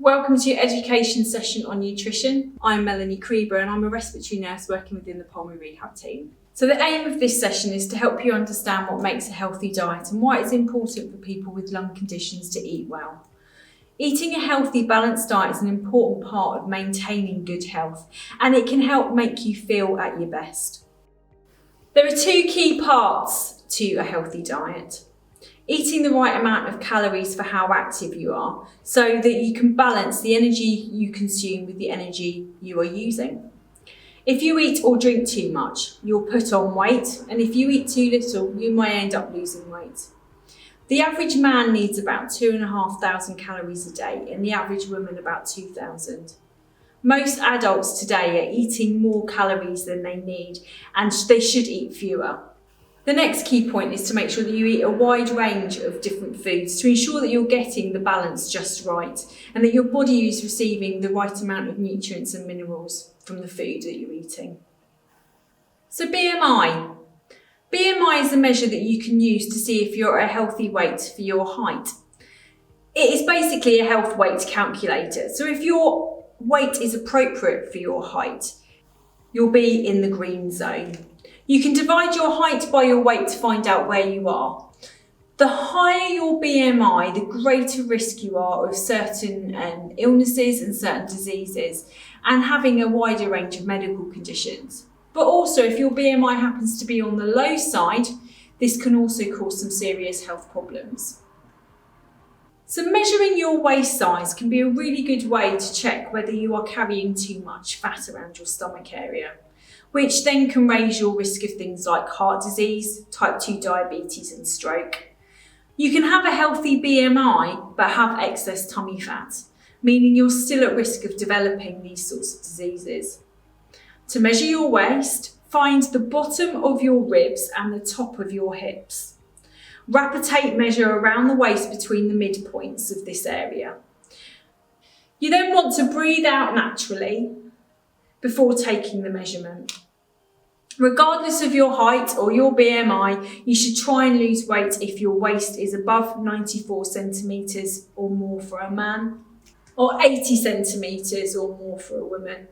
Welcome to your education session on nutrition. I'm Melanie Creeber and I'm a respiratory nurse working within the pulmonary rehab team. So the aim of this session is to help you understand what makes a healthy diet and why it's important for people with lung conditions to eat well. Eating a healthy, balanced diet is an important part of maintaining good health, and it can help make you feel at your best. There are two key parts to a healthy diet. Eating the right amount of calories for how active you are, so that you can balance the energy you consume with the energy you are using. If you eat or drink too much, you'll put on weight, and if you eat too little, you may end up losing weight. The average man needs about 2,500 calories a day, and the average woman about 2,000. Most adults today are eating more calories than they need, and they should eat fewer. The next key point is to make sure that you eat a wide range of different foods to ensure that you're getting the balance just right and that your body is receiving the right amount of nutrients and minerals from the food that you're eating. So BMI. BMI is a measure that you can use to see if you're at a healthy weight for your height. It is basically a health weight calculator. So if your weight is appropriate for your height, you'll be in the green zone. You can divide your height by your weight to find out where you are. The higher your BMI, the greater risk you are of certain illnesses and certain diseases, and having a wider range of medical conditions. But also, if your BMI happens to be on the low side, this can also cause some serious health problems. So measuring your waist size can be a really good way to check whether you are carrying too much fat around your stomach area, which then can raise your risk of things like heart disease, type 2 diabetes and stroke. You can have a healthy BMI but have excess tummy fat, meaning you're still at risk of developing these sorts of diseases. To measure your waist, find the bottom of your ribs and the top of your hips. Wrap a tape measure around the waist between the midpoints of this area. You then want to breathe out naturally before taking the measurement. Regardless of your height or your BMI, you should try and lose weight if your waist is above 94 centimetres or more for a man, or 80 centimetres or more for a woman.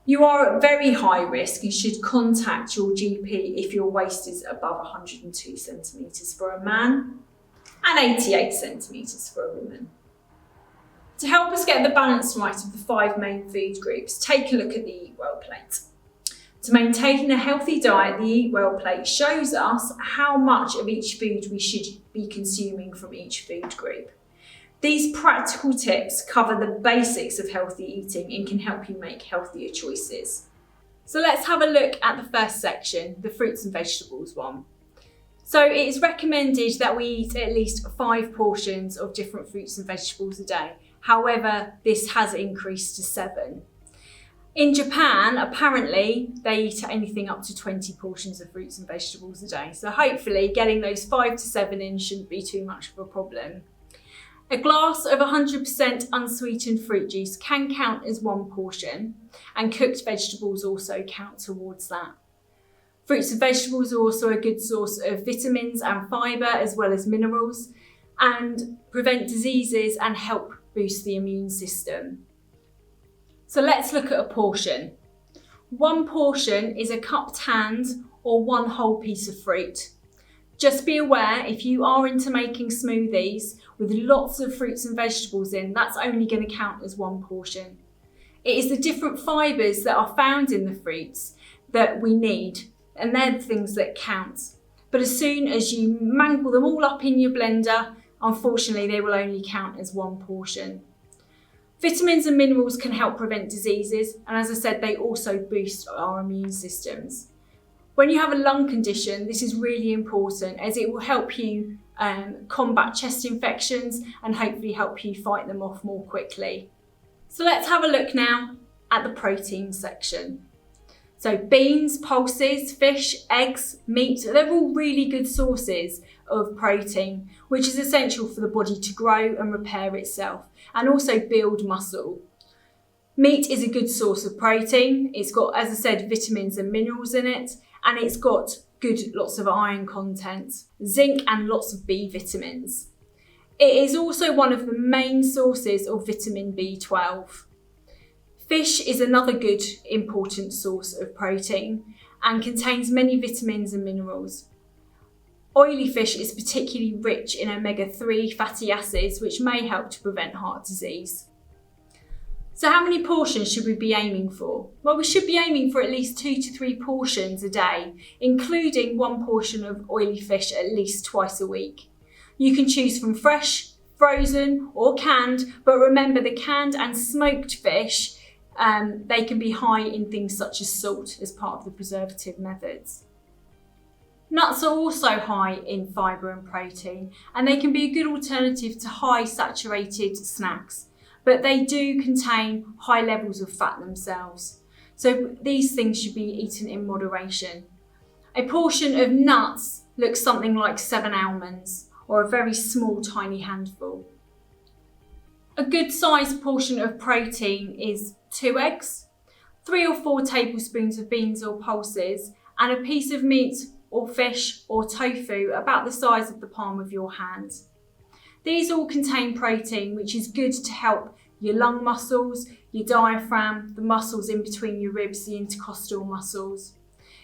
You are at very high risk and should contact your GP if your waist is above 102 centimetres for a man and 88 centimetres for a woman. To help us get the balance right of the 5 main food groups, take a look at the Eat Well plate. To maintain a healthy diet, the Eat Well plate shows us how much of each food we should be consuming from each food group. These practical tips cover the basics of healthy eating and can help you make healthier choices. So let's have a look at the first section, the fruits and vegetables one. So it is recommended that we eat at least 5 portions of different fruits and vegetables a day. However, this has increased to 7. In Japan, apparently, they eat anything up to 20 portions of fruits and vegetables a day. So hopefully getting those 5 to 7 in shouldn't be too much of a problem. A glass of 100% unsweetened fruit juice can count as 1 portion, and cooked vegetables also count towards that. Fruits and vegetables are also a good source of vitamins and fibre as well as minerals, and prevent diseases and help boost the immune system. So let's look at a portion. 1 portion is a cupped hand or 1 whole piece of fruit. Just be aware, if you are into making smoothies with lots of fruits and vegetables in, that's only going to count as 1 portion. It is the different fibres that are found in the fruits that we need, and they're the things that count. But as soon as you mangle them all up in your blender, unfortunately they will only count as 1 portion. Vitamins and minerals can help prevent diseases, and as I said, they also boost our immune systems. When you have a lung condition, this is really important as it will help you combat chest infections and hopefully help you fight them off more quickly. So let's have a look now at the protein section. So beans, pulses, fish, eggs, meat, they're all really good sources of protein, which is essential for the body to grow and repair itself and also build muscle. Meat is a good source of protein. It's got, as I said, vitamins and minerals in it, and it's got lots of iron content, zinc and lots of B vitamins. It is also one of the main sources of vitamin B12. Fish is another good, important source of protein and contains many vitamins and minerals. Oily fish is particularly rich in omega-3 fatty acids, which may help to prevent heart disease. So how many portions should we be aiming for? Well, we should be aiming for at least 2 to 3 portions a day, including 1 portion of oily fish at least twice a week. You can choose from fresh, frozen or canned, but remember the canned and smoked fish, they can be high in things such as salt as part of the preservative methods. Nuts are also high in fibre and protein, and they can be a good alternative to high saturated snacks, but they do contain high levels of fat themselves. So these things should be eaten in moderation. A portion of nuts looks something like 7 almonds, or a very small tiny handful. A good sized portion of protein is 2 eggs, 3 or 4 tablespoons of beans or pulses, and a piece of meat or fish or tofu about the size of the palm of your hand. These all contain protein, which is good to help your lung muscles, your diaphragm, the muscles in between your ribs, the intercostal muscles.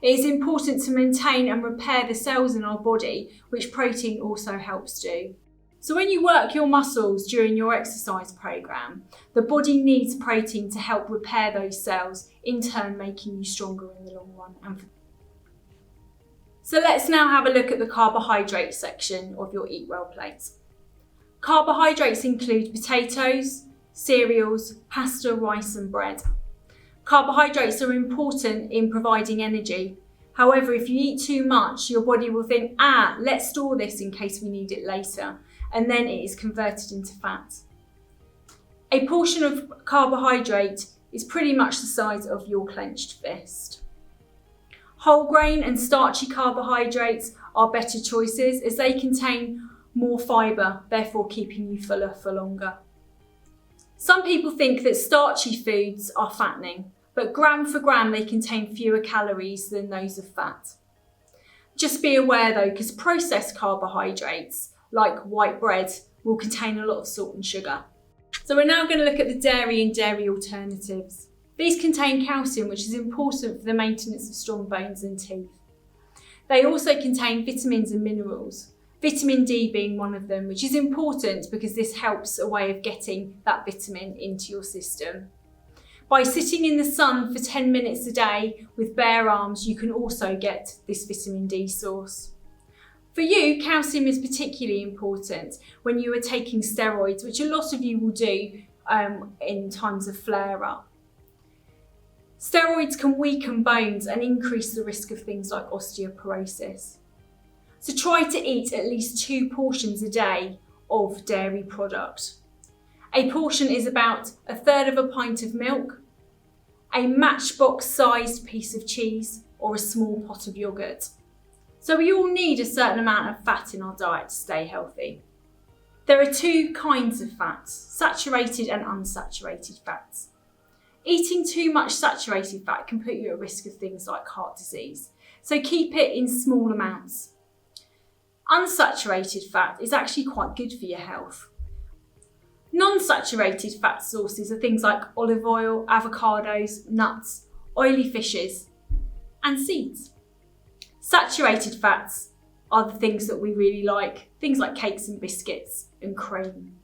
It is important to maintain and repair the cells in our body, which protein also helps do. So when you work your muscles during your exercise program, the body needs protein to help repair those cells, in turn making you stronger in the long run. So let's now have a look at the carbohydrate section of your Eat Well plate. Carbohydrates include potatoes, cereals, pasta, rice and bread. Carbohydrates are important in providing energy. However, if you eat too much, your body will think, let's store this in case we need it later, and then it is converted into fat. A portion of carbohydrate is pretty much the size of your clenched fist. Whole grain and starchy carbohydrates are better choices as they contain more fibre, therefore keeping you fuller for longer. Some people think that starchy foods are fattening, but gram for gram they contain fewer calories than those of fat. Just be aware though, because processed carbohydrates like white bread will contain a lot of salt and sugar. So we're now going to look at the dairy and dairy alternatives. These contain calcium, which is important for the maintenance of strong bones and teeth. They also contain vitamins and minerals, vitamin D being one of them, which is important because this helps a way of getting that vitamin into your system. By sitting in the sun for 10 minutes a day with bare arms, you can also get this vitamin D source. For you, calcium is particularly important when you are taking steroids, which a lot of you will do in times of flare-up. Steroids can weaken bones and increase the risk of things like osteoporosis. So try to eat at least 2 portions a day of dairy product. A portion is about 1/3 of a pint of milk, a matchbox-sized piece of cheese, or a small pot of yoghurt. So we all need a certain amount of fat in our diet to stay healthy. There are 2 kinds of fats, saturated and unsaturated fats. Eating too much saturated fat can put you at risk of things like heart disease, so keep it in small amounts. Unsaturated fat is actually quite good for your health. Non-saturated fat sources are things like olive oil, avocados, nuts, oily fishes, and seeds. Saturated fats are the things that we really like, things like cakes and biscuits and cream.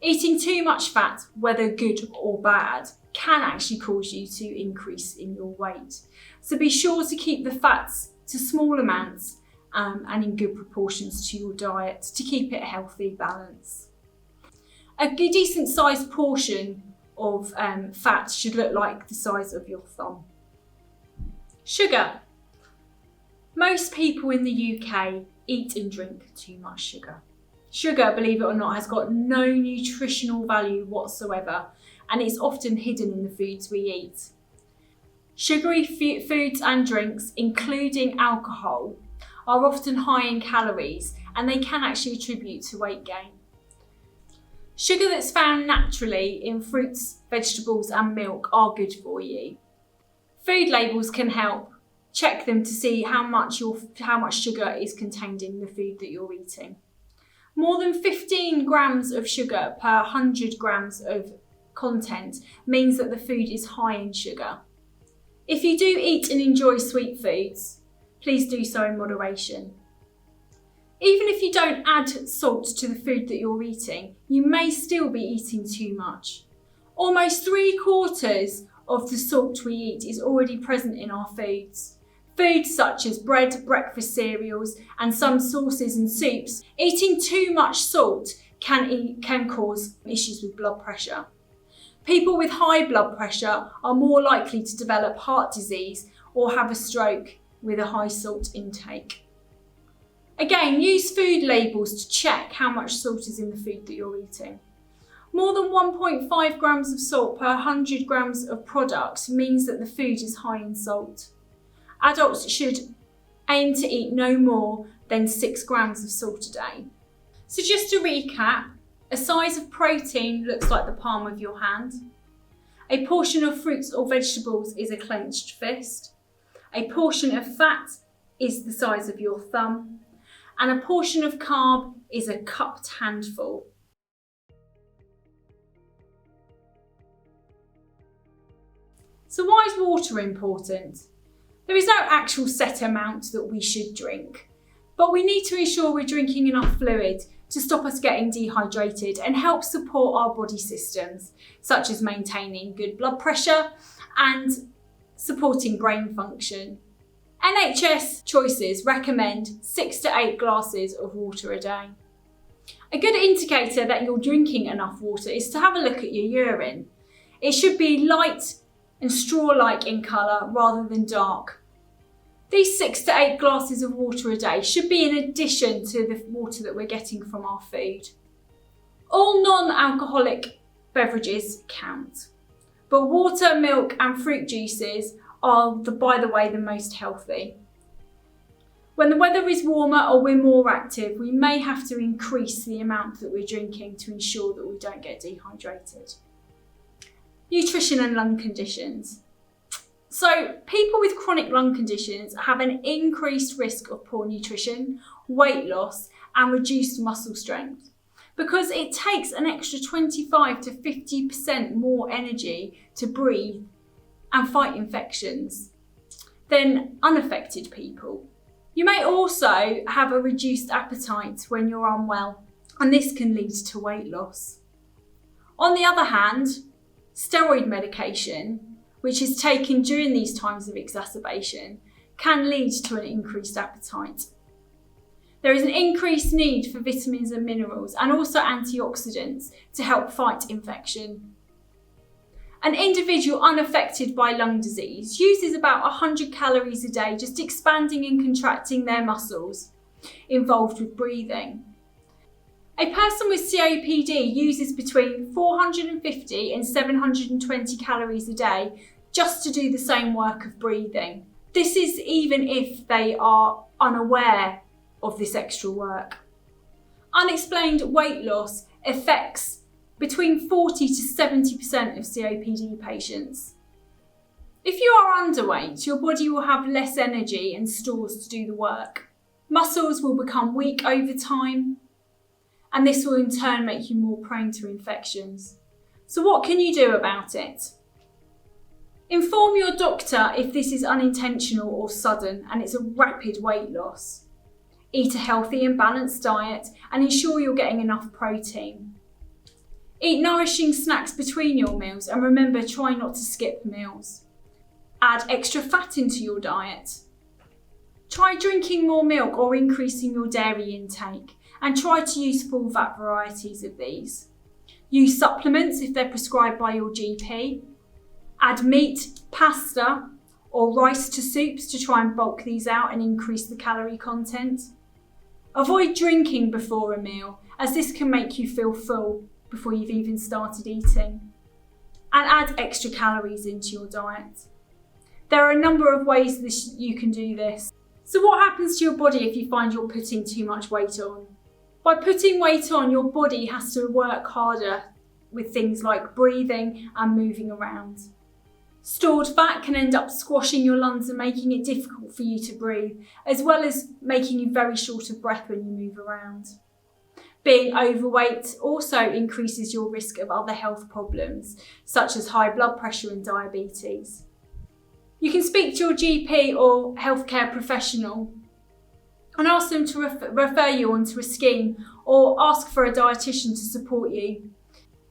Eating too much fat, whether good or bad, can actually cause you to increase in your weight. So be sure to keep the fats to small amounts and in good proportions to your diet to keep it a healthy balance. A good decent sized portion of fat should look like the size of your thumb. Sugar. Most people in the UK eat and drink too much sugar. Sugar, believe it or not, has got no nutritional value whatsoever, and it's often hidden in the foods we eat. Sugary foods and drinks, including alcohol, are often high in calories, and they can actually attribute to weight gain. Sugar that's found naturally in fruits, vegetables and milk are good for you. Food labels can help. Check them to see how much sugar is contained in the food that you're eating. More than 15 grams of sugar per 100 grams of content means that the food is high in sugar. If you do eat and enjoy sweet foods, please do so in moderation. Even if you don't add salt to the food that you're eating, you may still be eating too much. Almost 3/4 of the salt we eat is already present in our foods. Foods such as bread, breakfast cereals, and some sauces and soups. Eating too much salt can cause issues with blood pressure. People with high blood pressure are more likely to develop heart disease or have a stroke with a high salt intake. Again, use food labels to check how much salt is in the food that you're eating. More than 1.5 grams of salt per 100 grams of products means that the food is high in salt. Adults should aim to eat no more than 6 grams of salt a day. So just to recap, a size of protein looks like the palm of your hand. A portion of fruits or vegetables is a clenched fist. A portion of fat is the size of your thumb. And a portion of carb is a cupped handful. So why is water important? There is no actual set amount that we should drink, but we need to ensure we're drinking enough fluid to stop us getting dehydrated and help support our body systems, such as maintaining good blood pressure and supporting brain function. NHS Choices recommend 6 to 8 glasses of water a day. A good indicator that you're drinking enough water is to have a look at your urine. It should be light and straw-like in colour rather than dark. These 6 to 8 glasses of water a day should be in addition to the water that we're getting from our food. All non-alcoholic beverages count, but water, milk and fruit juices are, by the way, the most healthy. When the weather is warmer or we're more active, we may have to increase the amount that we're drinking to ensure that we don't get dehydrated. Nutrition and lung conditions. So people with chronic lung conditions have an increased risk of poor nutrition, weight loss and reduced muscle strength because it takes an extra 25 to 50% more energy to breathe and fight infections than unaffected people. You may also have a reduced appetite when you're unwell, and this can lead to weight loss. On the other hand, steroid medication, which is taken during these times of exacerbation, can lead to an increased appetite. There is an increased need for vitamins and minerals and also antioxidants to help fight infection. An individual unaffected by lung disease uses about 100 calories a day just expanding and contracting their muscles involved with breathing. A person with COPD uses between 450 and 720 calories a day just to do the same work of breathing. This is even if they are unaware of this extra work. Unexplained weight loss affects between 40 to 70% of COPD patients. If you are underweight, your body will have less energy and stores to do the work. Muscles will become weak over time, and this will in turn make you more prone to infections. So what can you do about it? Inform your doctor if this is unintentional or sudden and it's a rapid weight loss. Eat a healthy and balanced diet and ensure you're getting enough protein. Eat nourishing snacks between your meals and remember, try not to skip meals. Add extra fat into your diet. Try drinking more milk or increasing your dairy intake and try to use full fat varieties of these. Use supplements if they're prescribed by your GP. Add meat, pasta or rice to soups to try and bulk these out and increase the calorie content. Avoid drinking before a meal as this can make you feel full before you've even started eating. And add extra calories into your diet. There are a number of ways you can do this. So what happens to your body if you find you're putting too much weight on? By putting weight on, your body has to work harder with things like breathing and moving around. Stored fat can end up squashing your lungs and making it difficult for you to breathe, as well as making you very short of breath when you move around. Being overweight also increases your risk of other health problems, such as high blood pressure and diabetes. You can speak to your GP or healthcare professional and ask them to refer you onto a scheme or ask for a dietitian to support you.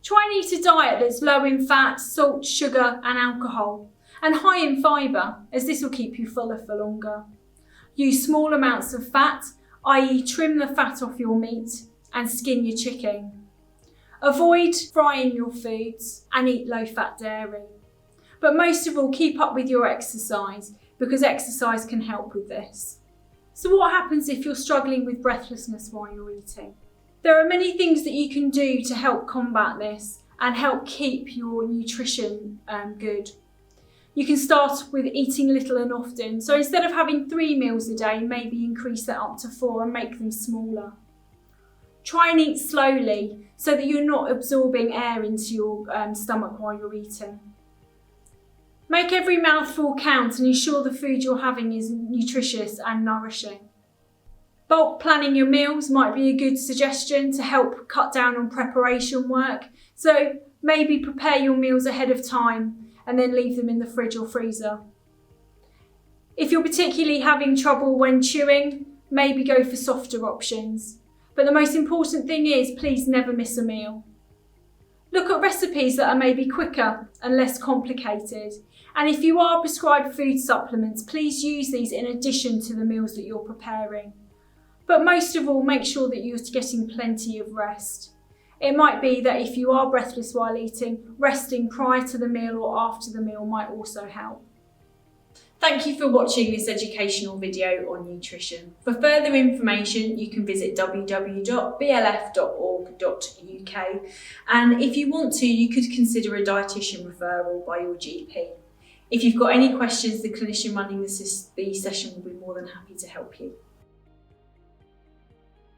Try and eat a diet that's low in fat, salt, sugar and alcohol, and high in fibre, as this will keep you fuller for longer. Use small amounts of fat, i.e. trim the fat off your meat and skin your chicken. Avoid frying your foods and eat low-fat dairy. But most of all, keep up with your exercise, because exercise can help with this. So what happens if you're struggling with breathlessness while you're eating? There are many things that you can do to help combat this and help keep your nutrition good. You can start with eating little and often. So instead of having 3 meals a day, maybe increase that up to 4 and make them smaller. Try and eat slowly so that you're not absorbing air into your stomach while you're eating. Make every mouthful count and ensure the food you're having is nutritious and nourishing. Bulk planning your meals might be a good suggestion to help cut down on preparation work. So maybe prepare your meals ahead of time and then leave them in the fridge or freezer. If you're particularly having trouble when chewing, maybe go for softer options. But the most important thing is, please never miss a meal. Look at recipes that are maybe quicker and less complicated. And if you are prescribed food supplements, please use these in addition to the meals that you're preparing. But most of all, make sure that you're getting plenty of rest. It might be that if you are breathless while eating, resting prior to the meal or after the meal might also help. Thank you for watching this educational video on nutrition. For further information, you can visit www.blf.org.uk, and if you want to, you could consider a dietitian referral by your GP. If you've got any questions, the clinician running the session will be more than happy to help you.